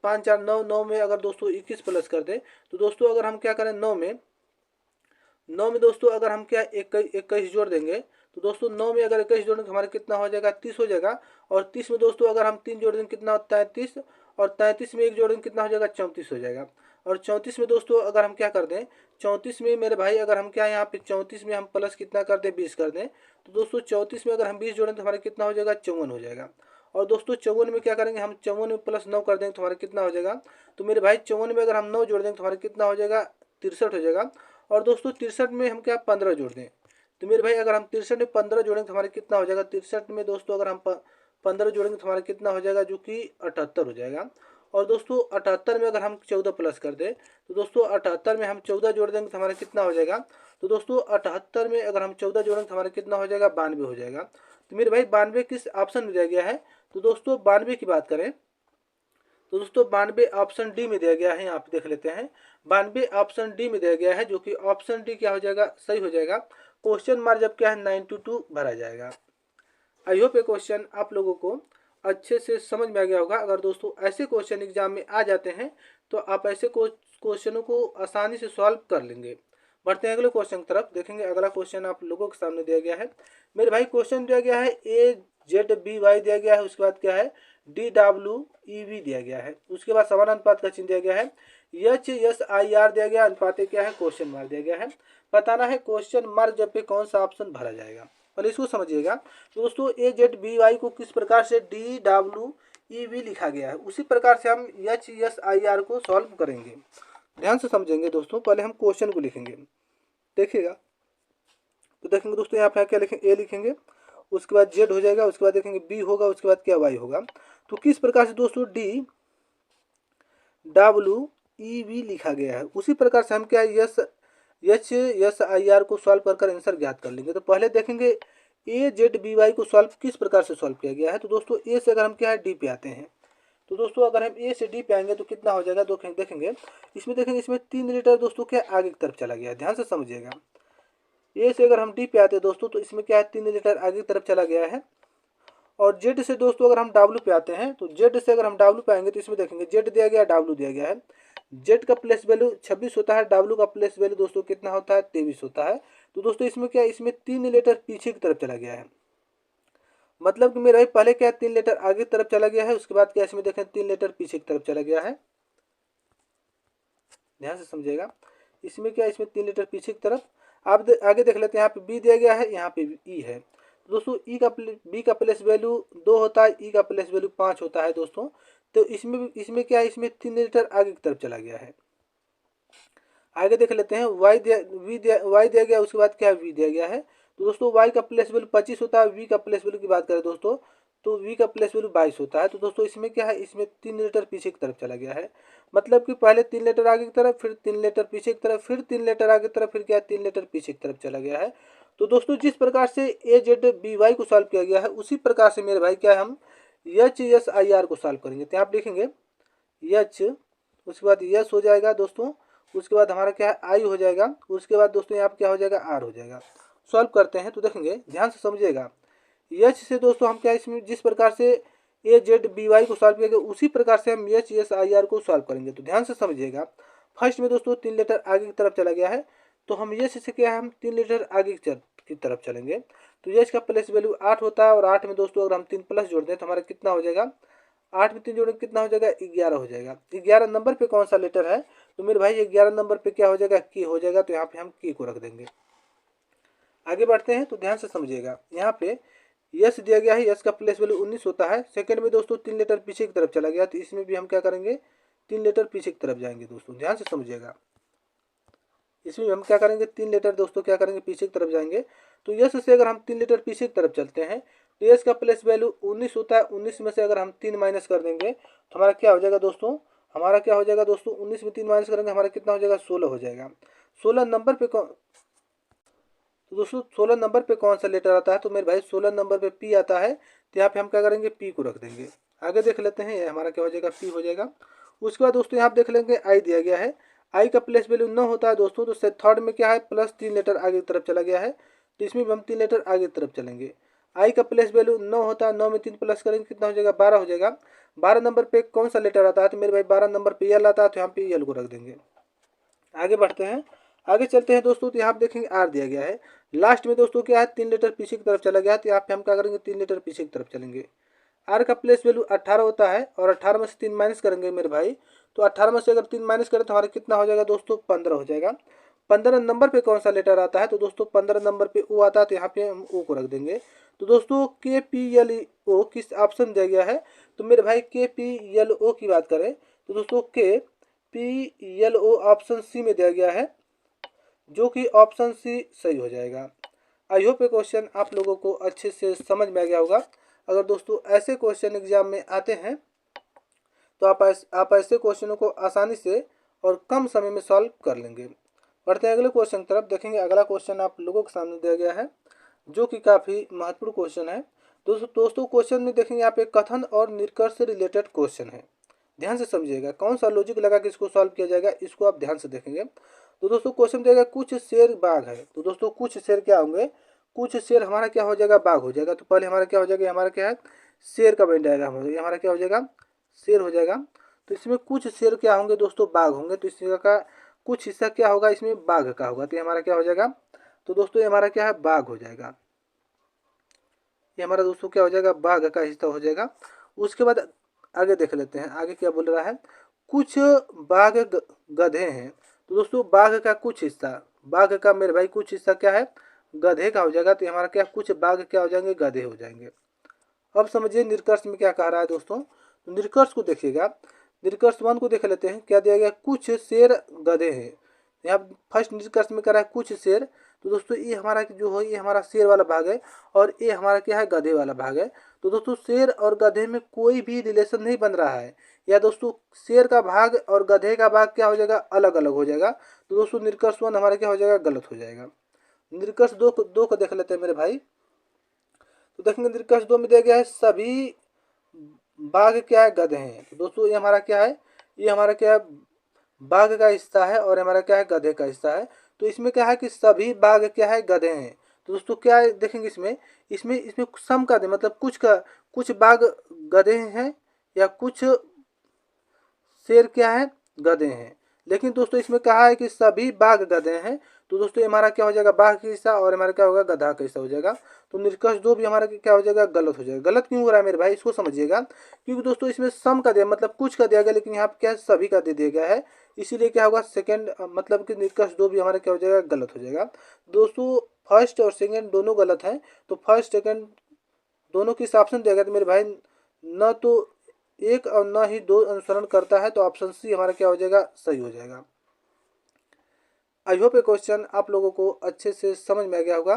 A: 5 4 9, 9 में अगर दोस्तों 21 प्लस कर दें, तो दोस्तों अगर हम क्या करें, 9 में दोस्तों अगर हम क्या 21 जोड़ देंगे, तो दोस्तों 9 में अगर 21 जोड़ेंगे तो हमारा कितना हो जाएगा, 30 हो जाएगा। और 30 में दोस्तों अगर हम 3 जोड़ देंगे कितना होता है, 33, और 33 में 1 जोड़ेंगे कितना हो जाएगा, 34 हो जाएगा। और 34 में दोस्तों अगर हम क्या कर दें, 34 में मेरे भाई अगर हम क्या यहाँ पे 34 में हम प्लस कितना कर दें, 20 कर दें, तो दोस्तों 34 में अगर हम 20 जोड़ें तो हमारा कितना हो जाएगा, 54 हो जाएगा। और दोस्तों 54 में क्या करेंगे, हम 54 में प्लस 9 कर देंगे तो हमारा कितना हो जाएगा, तो मेरे भाई 54 में अगर हम 9 जोड़ देंगे तो हमारा कितना हो जाएगा, 63 हो जाएगा। और दोस्तों 63 में हम क्या 15 जोड़ दें, तो मेरे भाई अगर हम 63 में 15 जोड़ेंगे तो हमारा कितना हो जाएगा, 63 में दोस्तों अगर हम 15 जोड़ेंगे तो हमारा कितना हो जाएगा, जो कि 78 हो जाएगा। और दोस्तों 78 में अगर हम 14 प्लस कर दें, तो दोस्तों 78 में हम 14 जोड़ देंगे तो हमारा कितना हो जाएगा, तो दोस्तों 78 में अगर हम 14 जोड़ेंगे तो हमारा कितना हो जाएगा, 92 हो जाएगा। तो मेरे भाई 92 किस ऑप्शन में दिया गया है, तो दोस्तों 92 की बात करें तो दोस्तों 92 ऑप्शन डी में दिया गया है। यहाँ पे देख लेते हैं, 92 ऑप्शन डी में दिया गया है, जो कि ऑप्शन डी क्या हो जाएगा, सही हो जाएगा। क्वेश्चन मार्क जब क्या है 92 भरा जाएगा। आई होप ये क्वेश्चन आप लोगों को अच्छे से समझ में आ गया होगा। अगर दोस्तों ऐसे क्वेश्चन एग्जाम में आ जाते हैं तो आप ऐसे क्वेश्चनों को आसानी से सॉल्व कर लेंगे। बढ़ते हैं अगले क्वेश्चन की तरफ। देखेंगे अगला क्वेश्चन आप लोगों के सामने दिया गया है। मेरे भाई क्वेश्चन दिया गया है AZBY दिया गया है, उसके बाद क्या है DWEV दिया गया है, उसके बाद समान अनुपात का चिन्ह दिया गया है, HSIR दिया गया, अनुपात क्या है क्वेश्चन मार्क दिया गया है। बताना है क्वेश्चन मार्क जब पे कौन सा ऑप्शन भरा जाएगा। पहले इसको समझिएगा। तो दोस्तों AZBY को किस प्रकार से DWEV लिखा गया है, उसी प्रकार से हम HSIR को सॉल्व करेंगे। ध्यान से समझेंगे दोस्तों। पहले हम क्वेश्चन को लिखेंगे, देखिएगा। तो देखेंगे दोस्तों यहाँ पे क्या लिखेंगे, ए लिखेंगे, उसके बाद जेड हो जाएगा, उसके बाद देखेंगे बी होगा, उसके बाद क्या वाई होगा। तो किस प्रकार से दोस्तों DWEV लिखा गया है, उसी प्रकार से हम क्या HSIR को सॉल्व कर आंसर ज्ञात कर लेंगे। तो पहले देखेंगे AZBY को सॉल्व किस प्रकार से सॉल्व किया गया है। तो दोस्तों ए से अगर हम क्या है डी पे आते हैं, तो दोस्तों अगर हम ए से डी पे आएंगे तो कितना हो जाएगा, देखेंगे इसमें 3 लीटर दोस्तों क्या आगे की तरफ चला गया है। ध्यान से समझिएगा। ए से अगर हम डी पे आते हैं दोस्तों तो इसमें क्या है 3 लीटर आगे की तरफ चला गया है। और जेड से दोस्तों अगर हम डब्ल्यू पे आते हैं, तो जेड से अगर हम डब्ल्यू पे आएंगे तो इसमें देखेंगे जेड दिया गया है, डब्ल्यू दिया गया है। जेड का प्लेस वैल्यू 26 होता है, डब्ल्यू का प्लेस वैल्यू दोस्तों कितना होता है 23 होता है। तो दोस्तों इसमें क्या है, इसमें 3 लीटर पीछे की तरफ चला गया है। मतलब कि मेरा भाई पहले क्या है 3 लीटर आगे की तरफ चला गया है, उसके बाद क्या इसमें देखें 3 लीटर पीछे की तरफ चला गया है। ध्यान से समझिएगा। इसमें क्या है, इसमें 3 लीटर पीछे की तरफ। आप आगे देख लेते हैं, यहाँ पे बी दिया गया है, यहाँ पे ई है। दोस्तों बी का प्लेस वैल्यू 2 होता है, ई का प्लेस वैल्यू 5 होता है दोस्तों। तो इसमें क्या है, इसमें 3 लीटर आगे की तरफ चला गया है। आगे देख लेते हैं, वाई दिया गया, उसके बाद क्या वी दिया गया है। तो दोस्तों वाई का प्लेस वैल्यू 25 होता है, वी का प्लेस वैल्यू की बात करें दोस्तों तो वी का प्लेस वैल्यू 22 होता है। तो दोस्तों इसमें क्या है, इसमें 3 लीटर पीछे की तरफ चला गया है। मतलब कि पहले 3 लीटर आगे की तरफ, फिर 3 लीटर पीछे की तरफ, फिर 3 लीटर आगे की तरफ, फिर क्या 3 लीटर पीछे की तरफ चला गया है। तो दोस्तों जिस प्रकार से AZBY को सॉल्व किया गया है, उसी प्रकार से मेरे भाई क्या है हम HSIR को सॉल्व करेंगे। तो आप देखेंगे एच, उसके बाद यस हो जाएगा दोस्तों, उसके बाद हमारा क्या है आई हो जाएगा, उसके बाद दोस्तों यहाँ पे क्या हो जाएगा आर हो जाएगा। सॉल्व करते हैं तो देखेंगे, ध्यान से समझिएगा। एच से दोस्तों हम क्या इसमें जिस प्रकार से AZBY को सॉल्व किया गया, उसी प्रकार से हम HSIR को सॉल्व करेंगे। तो ध्यान से समझिएगा। फर्स्ट में दोस्तों 3 लीटर आगे की तरफ चला गया है, तो हम एच से क्या है हम 3 लीटर आगे की तरफ चलेंगे। तो एच का प्लस वैल्यू 8 होता है, और 8 में दोस्तों अगर हम 3 प्लस जोड़ दें तो हमारा कितना हो जाएगा, 8 में 3 जोड़ेंगे कितना हो जाएगा 11 हो जाएगा। 11 नंबर पे कौन सा लेटर है, तो मेरे भाई 11 नंबर पे क्या हो जाएगा की हो जाएगा। तो यहाँ पे हम की को रख देंगे। आगे बढ़ते हैं तो ध्यान से समझिएगा। यहाँ पे यस दिया गया है, यस का प्लेस वैल्यू 19 होता है। सेकंड में दोस्तों 3 लीटर पीछे की तरफ चला गया, तो इसमें भी हम क्या करेंगे 3 लीटर पीछे की तरफ जाएंगे दोस्तों। ध्यान से समझिएगा। इसमें हम क्या करेंगे 3 लीटर दोस्तों क्या करेंगे पीछे की तरफ जाएंगे। तो यस से अगर हम 3 लीटर पीछे की तरफ चलते हैं, तो यस का प्लेस वैल्यू 19 होता है। 19 में से अगर हम 3 माइनस कर देंगे तो हमारा क्या हो जाएगा दोस्तों, हमारा क्या हो जाएगा दोस्तों 19 में 3 माइनस करेंगे हमारा कितना हो जाएगा 16 हो जाएगा। 16 नंबर पे कौन, तो दोस्तों 16 नंबर पे कौन सा लेटर आता है, तो मेरे भाई 16 नंबर पे पी आता है। तो यहाँ पे हम क्या करेंगे पी को रख देंगे। आगे देख लेते हैं, ये हमारा क्या हो जाएगा पी हो जाएगा। उसके बाद दोस्तों यहाँ पे देख लेंगे आई दिया गया है। आई का प्लेस वैल्यू 9 होता है दोस्तों, तो थर्ड में क्या है प्लस 3 लीटर आगे की तरफ चला गया है, तो इसमें भी हम 3 लीटर आगे की तरफ चलेंगे। आई का प्लेस वैल्यू 9 होता है, 9 में 3 प्लस करेंगे कितना हो जाएगा 12 हो जाएगा। 12 नंबर पे कौन सा लेटर आता है, तो मेरे भाई 12 नंबर पे यल आता है, तो यहाँ पे यल को रख देंगे। आगे बढ़ते हैं, आगे चलते हैं दोस्तों। तो यहाँ पे देखेंगे आर दिया गया है। लास्ट में दोस्तों क्या है 3 लीटर पीछे की तरफ चला गया, तो यहाँ पे हम क्या करेंगे 3 लीटर पीछे की तरफ चलेंगे। आर का प्लेस वैल्यू 18 होता है, और 18 में से 3 माइनस करेंगे मेरे भाई, तो 18 में से अगर 3 माइनस करें तो हमारा कितना हो जाएगा दोस्तों 15 हो जाएगा। 15 नंबर पे कौन सा लेटर आता है, तो दोस्तों 15 नंबर पे ओ आता है, तो यहाँ पे हम ओ को रख देंगे। तो दोस्तों KPLO किस ऑप्शन दिया गया है, तो मेरे भाई KPLO की बात करें तो दोस्तों KPLO ऑप्शन सी में दिया गया है, जो कि ऑप्शन सी सही हो जाएगा। आई होप ये क्वेश्चन आप लोगों को अच्छे से समझ में आ गया होगा। अगर दोस्तों ऐसे क्वेश्चन एग्जाम में आते हैं तो आप ऐसे क्वेश्चनों को आसानी से और कम समय में सॉल्व कर लेंगे। बढ़ते हैं अगले क्वेश्चन की तरफ। देखेंगे अगला क्वेश्चन आप लोगों के सामने दिया गया है, जो कि काफ़ी महत्वपूर्ण क्वेश्चन है। दोस्तों क्वेश्चन में देखेंगे यहाँ पे कथन और निष्कर्ष से रिलेटेड क्वेश्चन है। ध्यान से समझिएगा, कौन सा लॉजिक लगा के इसको सॉल्व किया जाएगा, इसको आप ध्यान से देखेंगे। तो दोस्तों क्वेश्चन देगा कुछ शेर बाघ है। तो दोस्तों कुछ शेर क्या होंगे, कुछ शेर हमारा क्या हो जाएगा बाघ हो जाएगा। तो पहले हमारा क्या हो जाएगा, हमारा क्या है शेर का बन डायग्राम हो जाएगा, हमारा क्या हो जाएगा शेर हो जाएगा। तो इसमें कुछ शेर क्या होंगे दोस्तों बाघ होंगे, तो इस जगह का कुछ हिस्सा क्या होगा इसमें बाघ का होगा, तो ये हमारा क्या हो जाएगा, तो दोस्तों ये हमारा क्या है बाघ हो जाएगा। ये हमारा दोस्तों क्या हो जाएगा बाघ का हिस्सा हो जाएगा। उसके बाद आगे देख लेते हैं, आगे क्या बोल रहा है, कुछ बाघ गधे हैं। तो दोस्तों बाघ का कुछ हिस्सा, बाघ का मेरे भाई कुछ हिस्सा क्या है गधे का हो जाएगा, तो हमारा क्या कुछ बाघ क्या हो जाएंगे, गधे हो जाएंगे। अब समझिए निष्कर्ष में क्या कह रहा है दोस्तों। तो निष्कर्ष को देखिएगा, निष्कर्ष 1 को देख लेते हैं। क्या दिया गया, कुछ शेर गधे हैं। यहाँ फर्स्ट निष्कर्ष में कह रहा है कुछ शेर, तो दोस्तों ये हमारा जो है ये हमारा शेर वाला भाग है, और ये हमारा क्या है, गधे वाला भाग है। तो दोस्तों शेर और गधे में कोई भी रिलेशन नहीं बन रहा है, या दोस्तों शेर का भाग और गधे का भाग क्या हो जाएगा, अलग अलग हो जाएगा। तो दोस्तों निष्कर्ष 1 हमारा क्या हो जाएगा, गलत हो जाएगा। निष्कर्ष 2 को देख लेते हैं मेरे भाई। तो देखेंगे निष्कर्ष 2 में दिया गया है सभी बाघ क्या है, गधे हैं। तो दोस्तों ये हमारा क्या है, ये हमारा क्या है, बाघ का हिस्सा है, और हमारा क्या है, गधे का हिस्सा है। तो इसमें क्या है कि सभी बाघ क्या है, गधे हैं। तो दोस्तों क्या है देखेंगे इसमें, इसमें सम का दे मतलब कुछ बाघ गधे हैं, या कुछ शेर क्या है, गधे हैं। लेकिन दोस्तों इसमें कहा है कि सभी बाघ गधे हैं। तो दोस्तों ये हमारा क्या हो जाएगा, बाघ का हिस्सा, और हमारा क्या होगा, गधा का हिस्सा हो जाएगा। तो निष्कर्ष 2 भी हमारा क्या हो जाएगा, गलत हो जाएगा। गलत क्यों हो रहा है मेरे भाई, इसको समझिएगा। क्योंकि दोस्तों इसमें सम का दिया मतलब कुछ का दिया गया, लेकिन यहाँ पे क्या सभी का दे दिया गया है, इसीलिए क्या होगा सेकंड मतलब कि निष्कर्ष 2 भी हमारा क्या हो जाएगा, गलत हो जाएगा। दोस्तों फर्स्ट और सेकंड दोनों गलत हैं, तो फर्स्ट सेकंड दोनों किस ऑप्शन दिया गया, तो मेरे भाई न तो एक और न ही दो अनुसरण करता है, तो ऑप्शन सी हमारा क्या हो जाएगा, सही हो जाएगा। आई होप ये क्वेश्चन आप लोगों को अच्छे से समझ में आ गया होगा।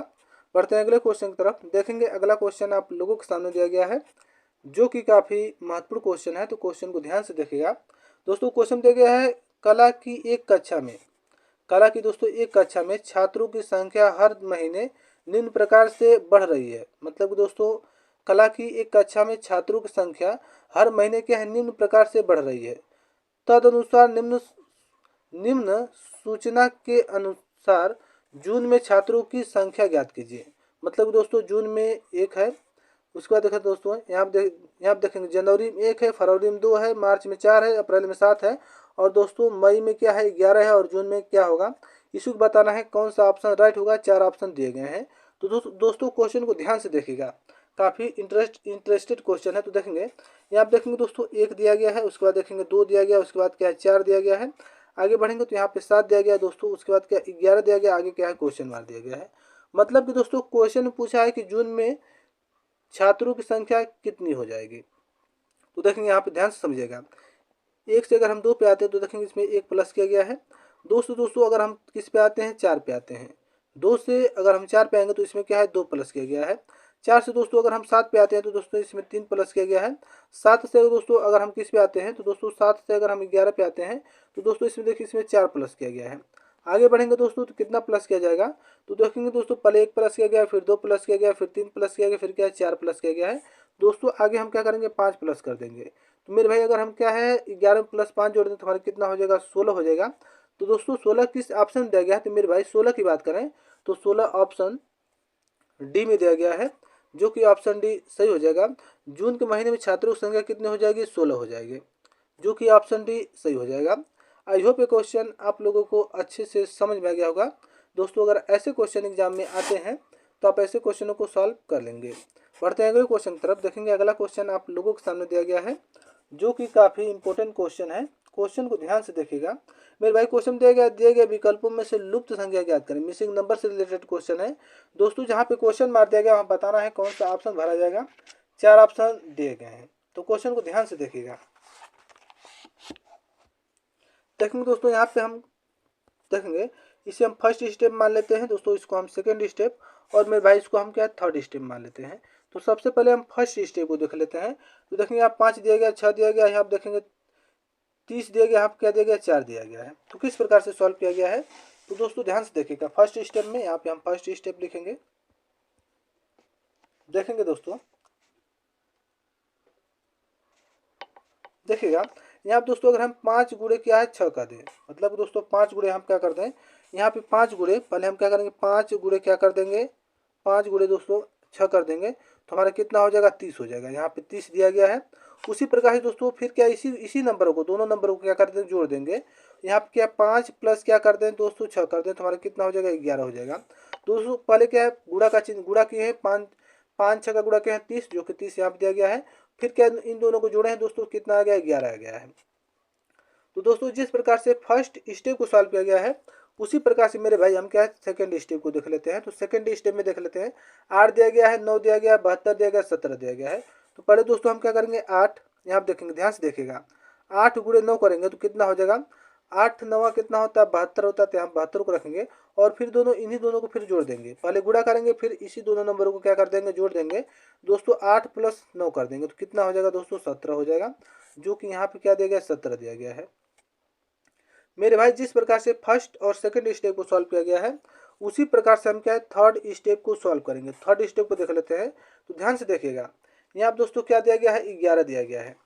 A: बढ़ते हैं अगले क्वेश्चन की तरफ। देखेंगे अगला क्वेश्चन आप लोगों के सामने दिया गया है, जो कि काफ़ी महत्वपूर्ण क्वेश्चन है। तो क्वेश्चन को ध्यान से देखिएगा दोस्तों। क्वेश्चन दिया गया है कला की एक कक्षा में, कला की दोस्तों एक कक्षा में छात्रों की संख्या हर महीने निम्न प्रकार से बढ़ रही है। मतलब दोस्तों कला की एक कक्षा में छात्रों की संख्या हर महीने क्या है, निम्न प्रकार से बढ़ रही है। तदनुसार निम्न सूचना के अनुसार जून में छात्रों की संख्या ज्ञात कीजिए। मतलब दोस्तों जून में 1 है, उसके बाद देखा दोस्तों यहाँ देखेंगे जनवरी में 1 है, फरवरी में 2 है, मार्च में 4 है, अप्रैल में 7 है, और दोस्तों मई में क्या है, 11 है, और जून में क्या होगा, इसी को बताना है कौन सा ऑप्शन राइट होगा। 4 ऑप्शन दिए गए हैं। तो दोस्तों क्वेश्चन को ध्यान से देखिएगा, काफ़ी इंटरेस्टेड क्वेश्चन है। तो देखेंगे यहाँ देखेंगे दोस्तों 1 दिया गया है, उसके बाद देखेंगे 2 दिया गया, उसके बाद क्या है 4 दिया गया है। आगे बढ़ेंगे तो यहाँ पे 7 दिया गया दोस्तों, उसके बाद क्या 11 दिया गया, आगे क्या है क्वेश्चन मार्क दिया गया है। मतलब कि दोस्तों क्वेश्चन में पूछा है कि जून में छात्रों की संख्या कितनी हो जाएगी। तो देखेंगे यहाँ पे ध्यान से समझिएगा, 1 से अगर हम 2 पे आते हैं तो देखेंगे इसमें 1 प्लस किया गया है। दोस्तों अगर हम किस पे आते हैं, 4 पे आते हैं। 2 से अगर हम 4 पे आएंगे तो इसमें क्या है, 2 प्लस किया गया है। 4 से दोस्तों अगर हम 7 पे आते हैं तो दोस्तों इसमें 3 प्लस किया गया है। 7 से दोस्तों अगर हम किस पे आते हैं तो दोस्तों 7 से अगर हम 11 पे आते हैं तो दोस्तों इसमें देखिए इसमें 4 प्लस किया गया है। आगे बढ़ेंगे दोस्तों तो कितना प्लस किया जाएगा, तो देखेंगे दोस्तों पहले 1 प्लस किया गया, फिर 2 प्लस किया गया, फिर 3 प्लस किया गया, फिर क्या है 4 प्लस किया गया है। दोस्तों आगे हम क्या करेंगे, 5 प्लस कर देंगे। तो मेरे भाई अगर हम क्या है 11 प्लस 5 जोड़ दें तो हमारा कितना हो जाएगा, 16 हो जाएगा। तो दोस्तों 16 किस ऑप्शन दिया गया है, तो मेरे भाई 16 की बात करें तो 16 ऑप्शन डी में दिया गया है, जो कि ऑप्शन डी सही हो जाएगा। जून के महीने में छात्रों की संख्या कितनी हो जाएगी, 16 हो जाएगी, जो कि ऑप्शन डी सही हो जाएगा। आई होप ये क्वेश्चन आप लोगों को अच्छे से समझ में आ गया होगा। दोस्तों अगर ऐसे क्वेश्चन एग्जाम में आते हैं तो आप ऐसे क्वेश्चनों को सॉल्व कर लेंगे। बढ़ते हैं अगले क्वेश्चन की तरफ। देखेंगे अगला क्वेश्चन आप लोगों के सामने दिया गया है, जो कि काफ़ी इंपॉर्टेंट क्वेश्चन है। क्वेश्चन को ध्यान से देखिएगा मेरे भाई। क्वेश्चन दिए गए विकल्पों में से लुप्त संख्या ज्ञात करें। मिसिंग नंबर से रिलेटेड क्वेश्चन है दोस्तों। जहाँ पे क्वेश्चन मार दिया गया वहाँ बताना है कौन सा ऑप्शन भरा जाएगा। 4 ऑप्शन दिए गए हैं, तो क्वेश्चन को ध्यान से देखिएगा। देखेंगे दोस्तों यहाँ पे हम देखेंगे इसे हम फर्स्ट स्टेप मान लेते हैं दोस्तों, इसको हम सेकंड स्टेप, और मेरे भाई इसको हम क्या थर्ड स्टेप मान लेते हैं। तो सबसे पहले हम फर्स्ट स्टेप को देख लेते हैं। तो देखेंगे यहाँ 5 दिया गया, 6 दिया गया, यहाँ आप देखेंगे 30 दिया गया, यहाँ क्या दिया गया 4 दिया गया है। तो किस प्रकार से सॉल्व किया गया है, तो दोस्तों ध्यान से देखिएगा। फर्स्ट स्टेप में यहाँ पे हम फर्स्ट स्टेप लिखेंगे। देखेंगे दोस्तों देखिएगा यहाँ पे दोस्तों अगर हम 5 गुणे क्या है 6 का दें, मतलब दोस्तों 5 गुणे हम क्या कर दें, यहाँ पे 5 गुणे पहले हम क्या करेंगे, 5 गुणे क्या कर देंगे, 5 गुणे दोस्तों 6 कर देंगे, तो हमारा कितना हो जाएगा 30 हो जाएगा। यहाँ पे 30 दिया गया है। उसी प्रकार से दोस्तों फिर क्या इसी नंबरों को, दोनों नंबरों को क्या कर दें, जोड़ देंगे। यहाँ पे क्या 5 प्लस क्या कर दें दोस्तों 6 कर दें, तो हमारा कितना हो जाएगा 11 हो जाएगा। दोस्तों पहले क्या है गुणा का चिन्ह, गुणा किए हैं 5 6 का गुणा किया है 30, जो कि 30 यहाँ पे दिया गया है। फिर क्या इन दोनों को जोड़े हैं दोस्तों, कितना आ गया 11 आ गया है। तो दोस्तों जिस प्रकार से फर्स्ट स्टेप को सॉल्व किया गया है उसी प्रकार से मेरे भाई हम क्या है सेकेंड स्टेप को देख लेते हैं। तो सेकेंड स्टेप में देख लेते हैं, 8 दिया गया है, 9 दिया गया है, 72 दिया गया है, 17 दिया गया है। तो पहले दोस्तों हम क्या करेंगे, 8 यहाँ पे देखेंगे, ध्यान से देखिएगा, 8 गुणे 9 करेंगे तो कितना हो जाएगा, 8 9 कितना होता है, 72 होता है। तो यहाँ 72 को रखेंगे और फिर दोनों इन्हीं दोनों को फिर जोड़ देंगे, पहले गुणा करेंगे फिर इसी दोनों नंबरों को क्या कर देंगे, जोड़ देंगे दोस्तों। 8 प्लस 9 कर देंगे तो कितना हो जाएगा दोस्तों, 17 हो जाएगा, जो कि यहाँ पे क्या दिया गया, 17 दिया गया है। मेरे भाई जिस प्रकार से फर्स्ट और सेकंड स्टेप को सॉल्व किया गया है, उसी प्रकार से हम क्या है थर्ड स्टेप को सॉल्व करेंगे। थर्ड स्टेप को देख लेते हैं। तो ध्यान से देखिएगा, यहाँ पे दोस्तों क्या दिया गया है, 11 दिया गया है।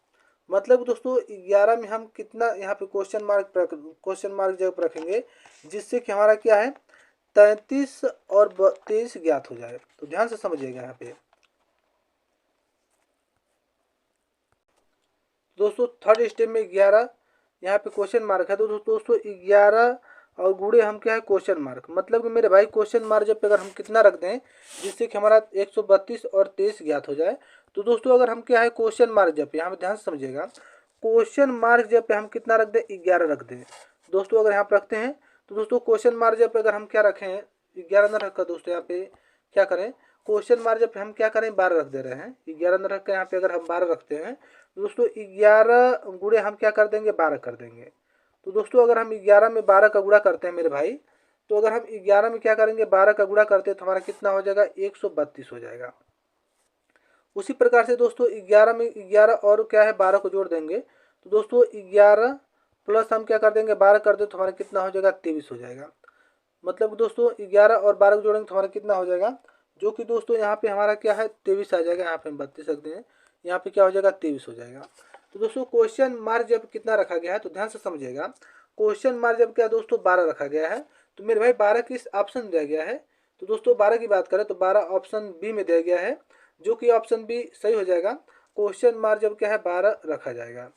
A: मतलब दोस्तों 11 में हम कितना यहाँ पे क्वेश्चन मार्क जगह पर रखेंगे, जिससे कि हमारा क्या है 33 और 23 ज्ञात हो जाए। तो ध्यान से समझिएगा यहाँ पे दोस्तों, थर्ड स्टेप में 11 यहाँ पे क्वेश्चन मार्क है। तो दोस्तों 11 और गुणे हम क्या है क्वेश्चन मार्क, मतलब कि मेरे भाई क्वेश्चन मार्क जब पे अगर हम कितना रख दें जिससे कि हमारा 132 और 23 ज्ञात हो जाए। तो दोस्तों अगर हम क्या है क्वेश्चन मार्क जब पे, यहाँ पे ध्यान से समझिएगा, क्वेश्चन मार्क जब पे हम कितना रख दें, 11 रख दें दोस्तों। अगर यहाँ पे रखते हैं तो दोस्तों क्वेश्चन मार्क जब पे अगर हम क्या रखें, 11 न रखकर दोस्तों यहाँ पे क्या करें, क्वेश्चन मार्क जब पे हम क्या करें 12 रख दे रहे हैं। 11 न रख कर यहाँ पे अगर हम 12 रखते हैं तो दोस्तों 11 गुणे हम क्या कर देंगे, 12 कर देंगे। तो दोस्तों अगर हम 11 में 12 का गुणा करते हैं मेरे भाई, तो अगर हम 11 में क्या करेंगे 12 का गुणा करते हैं तो हमारा कितना हो जाएगा, 132 हो जाएगा। उसी प्रकार से दोस्तों 11 में 11 और क्या है 12 को जोड़ देंगे। तो दोस्तों 11 प्लस हम क्या कर देंगे 12 कर दे तो हमारा कितना हो जाएगा, 23 हो जाएगा। मतलब दोस्तों 11 और 12 को जोड़ेंगे तो हमारा कितना हो जाएगा, जो कि दोस्तों यहाँ पे हमारा क्या है 23 आ जाएगा। यहाँ पे हम 32 रखते हैं, यहाँ पे क्या हो जाएगा 23 हो जाएगा। तो दोस्तों क्वेश्चन मार्क जब कितना रखा गया है, तो ध्यान से समझिएगा, क्वेश्चन मार्क जब क्या दोस्तों 12 रखा गया है। तो मेरे भाई 12 किस ऑप्शन दिया गया है, तो दोस्तों 12 की बात करें तो 12 ऑप्शन बी में दिया गया है, जो कि ऑप्शन बी सही हो जाएगा। क्वेश्चन मार्क जब क्या है 12 रखा जाएगा।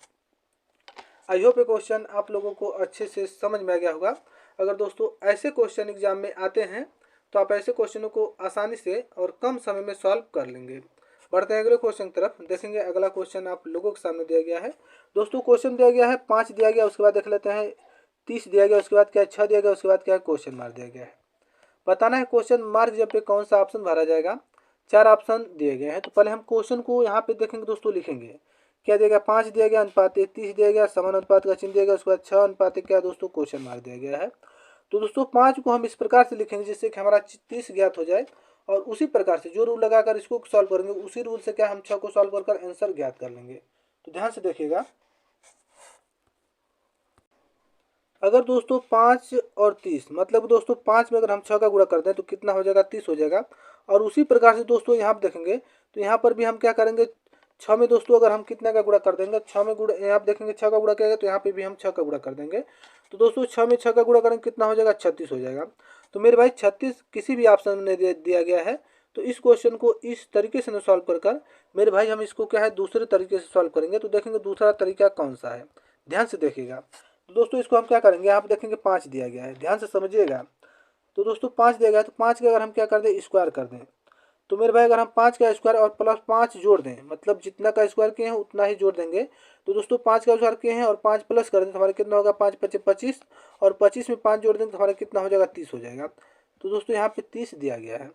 A: आई होप ये क्वेश्चन आप लोगों को अच्छे से समझ में आ गया होगा। अगर दोस्तों ऐसे क्वेश्चन एग्जाम में आते हैं तो आप ऐसे क्वेश्चनों को आसानी से और कम समय में सॉल्व कर लेंगे। बढ़ते हैं अगले क्वेश्चन की तरफ, देखेंगे अगला क्वेश्चन आप लोगों के सामने दिया गया है। दोस्तों क्वेश्चन दिया गया है 5 दिया गया, उसके बाद देख लेते हैं 30 दिया गया, उसके बाद क्या है 6 दिया गया, उसके बाद क्या है क्वेश्चन मार्क दिया गया है। बताना है क्वेश्चन मार्क जब पे कौन सा ऑप्शन भरा जाएगा। 4 ऑप्शन दिए गए हैं। तो पहले हम क्वेश्चन को यहाँ पे देखेंगे दोस्तों, लिखेंगे क्या दिया गया, 5 दिया गया, अनुपात 30 दिया गया, समान अनुपात का चिन्ह दिया गया, उसके बाद 6 अनुपात क्या दोस्तों क्वेश्चन मार्क दिया गया है। तो दोस्तों 5 को हम इस प्रकार से लिखेंगे जिससे कि हमारा 30 ज्ञात हो जाए, और उसी प्रकार से जो रूल लगाकर इसको सॉल्व करेंगे उसी रूल से क्या हम 6 को सॉल्व कर आंसर ज्ञात कर लेंगे। तो ध्यान से देखिएगा, अगर दोस्तों 5 और 30, मतलब दोस्तों 5 में अगर हम 6 का गुणा कर दें तो कितना हो जाएगा, 30 हो जाएगा। और उसी प्रकार से दोस्तों यहाँ पर देखेंगे तो यहाँ पर भी हम क्या करेंगे, 6 में दोस्तों अगर हम कितना का गुणा कर देंगे, 6 में गुणा, यहाँ पे देखेंगे 6 का गुणा किया गया तो यहाँ पे भी हम 6 का गुणा कर देंगे। तो दोस्तों 6 में 6 का गुणा करेंगे कितना हो जाएगा, 36 हो जाएगा। तो मेरे भाई 36 किसी भी ऑप्शन में दिया गया है। तो इस क्वेश्चन को इस तरीके से सॉल्व कर मेरे भाई हम इसको क्या है दूसरे तरीके से सॉल्व करेंगे। तो देखेंगे दूसरा तरीका कौन सा है, ध्यान से देखिएगा। तो दोस्तों इसको हम क्या करेंगे, यहाँ पे देखेंगे 5 दिया गया है, ध्यान से समझिएगा। तो दोस्तों 5 दिया गया है, तो 5 के अगर हम क्या कर दें स्क्वायर कर दें, तो मेरे भाई अगर हम 5 का स्क्वायर और प्लस 5 जोड़ दें, मतलब जितना का स्क्वायर किए हैं उतना ही जोड़ देंगे। तो दोस्तों 5 का स्क्वायर किए हैं और 5 प्लस कर दें तो हमारा कितना होगा, 5 5 25, और 25 में 5 जोड़ देंगे तो हमारा कितना हो जाएगा, 30 हो जाएगा। तो दोस्तों यहाँ पे 30 दिया गया है।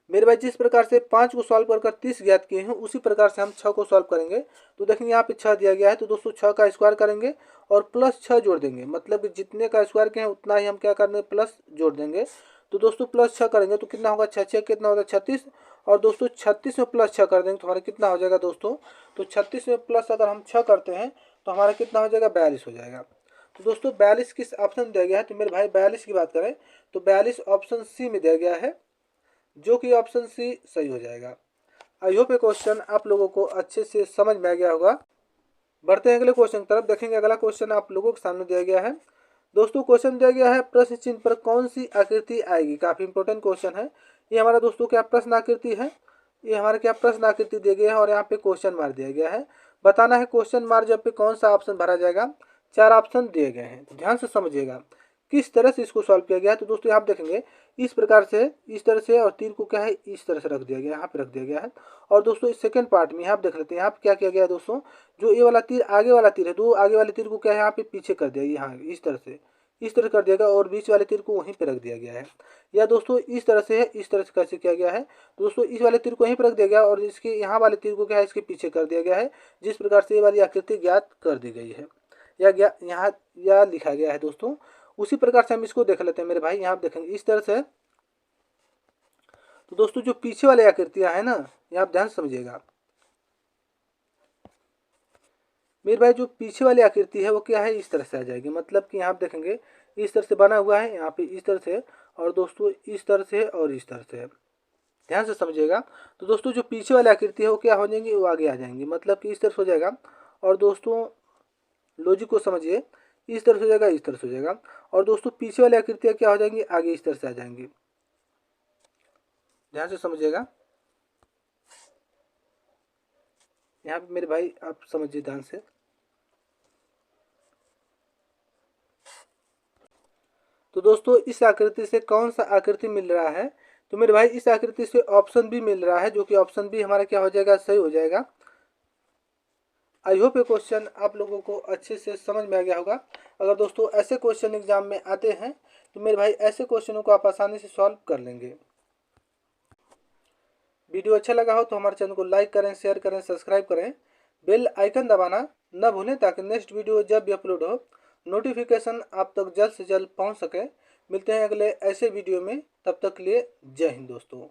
A: मेरे भाई जिस प्रकार से 5 को सॉल्व कर 30 ज्ञात किए हैं उसी प्रकार से हम 6 को सॉल्व करेंगे। तो देखेंगे यहाँ पे 6 दिया गया है, तो दोस्तों 6 का स्क्वायर करेंगे और प्लस 6 जोड़ देंगे, मतलब कि जितने का स्क्वायर किए हैं उतना ही हम क्या करेंगे, प्लस जोड़ देंगे। तो दोस्तों प्लस 6 करेंगे तो कितना होगा, 6 6 कितना होगा 36, और दोस्तों 36 में प्लस 6 कर देंगे तो हमारा कितना हो जाएगा दोस्तों। तो 36 में प्लस अगर हम 6 करते हैं तो हमारा कितना हो जाएगा, 42 हो जाएगा। तो दोस्तों 42 किस ऑप्शन दिया गया है, तो मेरे भाई 42 की बात करें तो 42 ऑप्शन सी में दिया गया है, जो कि ऑप्शन सी सही हो जाएगा। आई होप ये क्वेश्चन आप लोगों को अच्छे से समझ में आ गया होगा। बढ़ते हैं अगले क्वेश्चन की तरफ, देखेंगे अगला क्वेश्चन आप लोगों के सामने दिया गया है। दोस्तों क्वेश्चन दिया गया है प्रश्न चिन्ह पर कौन सी आकृति आएगी, काफी इंपॉर्टेंट क्वेश्चन है ये हमारा। दोस्तों क्या प्रश्न आकृति है, ये हमारे क्या प्रश्न आकृति दिए गए हैं और यहाँ पे क्वेश्चन मार्क दिया गया है। बताना है क्वेश्चन मार्क जब पे कौन सा ऑप्शन भरा जाएगा। 4 ऑप्शन दिए गए हैं, ध्यान से समझिएगा किस तरह से इसको सॉल्व किया गया है। तो दोस्तों यहाँ देखेंगे इस प्रकार से, इस तरह से, और तीर को क्या है इस तरह से रख दिया गया है, यहाँ पे रख दिया गया है। और दोस्तों इस सेकंड पार्ट में यहाँ पे देख लेते हैं, यहाँ पे क्या किया गया है दोस्तों, जो ये वाला तीर आगे वाला तीर है, दो आगे वाले तीर को क्या है यहाँ पे पीछे कर दिया, यहाँ इस तरह से इस तरह कर दिया गया और बीच वाले तीर को वहीं पर रख दिया गया है। या दोस्तों इस तरह से है, इस तरह से कैसे किया गया है तो दोस्तों इस वाले तीर को वहीं पर रख दिया गया और इसके यहाँ वाले तीर को क्या है इसके पीछे कर दिया गया है। जिस प्रकार से ये वाली आकृति ज्ञात कर दी गई है या यहाँ या लिखा गया है दोस्तों, उसी प्रकार से हम इसको देख लेते हैं मेरे भाई। यहाँ आप देखेंगे इस तरह से। तो दोस्तों जो पीछे वाली आकृतियां है ना, यहाँ आप ध्यान से समझिएगा मेरे भाई, जो पीछे वाली आकृति है वो क्या है इस तरह से आ जाएगी। मतलब कि यहाँ आप देखेंगे इस तरह से बना हुआ है, यहाँ पे इस तरह से, और दोस्तों इस तरह से और इस तरह से, ध्यान से समझिएगा। तो दोस्तों जो पीछे वाली आकृति है वो क्या हो जाएंगी, वो आगे आ जाएंगी। मतलब कि इस तरह से हो जाएगा और दोस्तों लॉजिक को समझिए, इस तरह से हो जाएगा, इस तरह से हो जाएगा और दोस्तों पीछे वाली आकृतियाँ क्या हो जाएंगी, आगे इस तरह से आ जाएंगी। ध्यान से समझिएगा। यहाँ पे मेरे भाई आप समझिए ध्यान से। तो दोस्तों इस आकृति से कौन सा आकृति मिल रहा है, तो मेरे भाई इस आकृति से ऑप्शन बी मिल रहा है, जो कि ऑप्शन बी हमारा क्या हो जाएगा, सही हो जाएगा। आई होप ये क्वेश्चन आप लोगों को अच्छे से समझ में आ गया होगा। अगर दोस्तों ऐसे क्वेश्चन एग्जाम में आते हैं तो मेरे भाई ऐसे क्वेश्चनों को आप आसानी से सॉल्व कर लेंगे। वीडियो अच्छा लगा हो तो हमारे चैनल को लाइक करें, शेयर करें, सब्सक्राइब करें, बेल आइकन दबाना न भूलें ताकि नेक्स्ट वीडियो जब भी अपलोड हो नोटिफिकेशन आप तक जल्द से जल्द पहुंच सके। मिलते हैं अगले ऐसे वीडियो में, तब तक के लिए जय हिंद दोस्तों।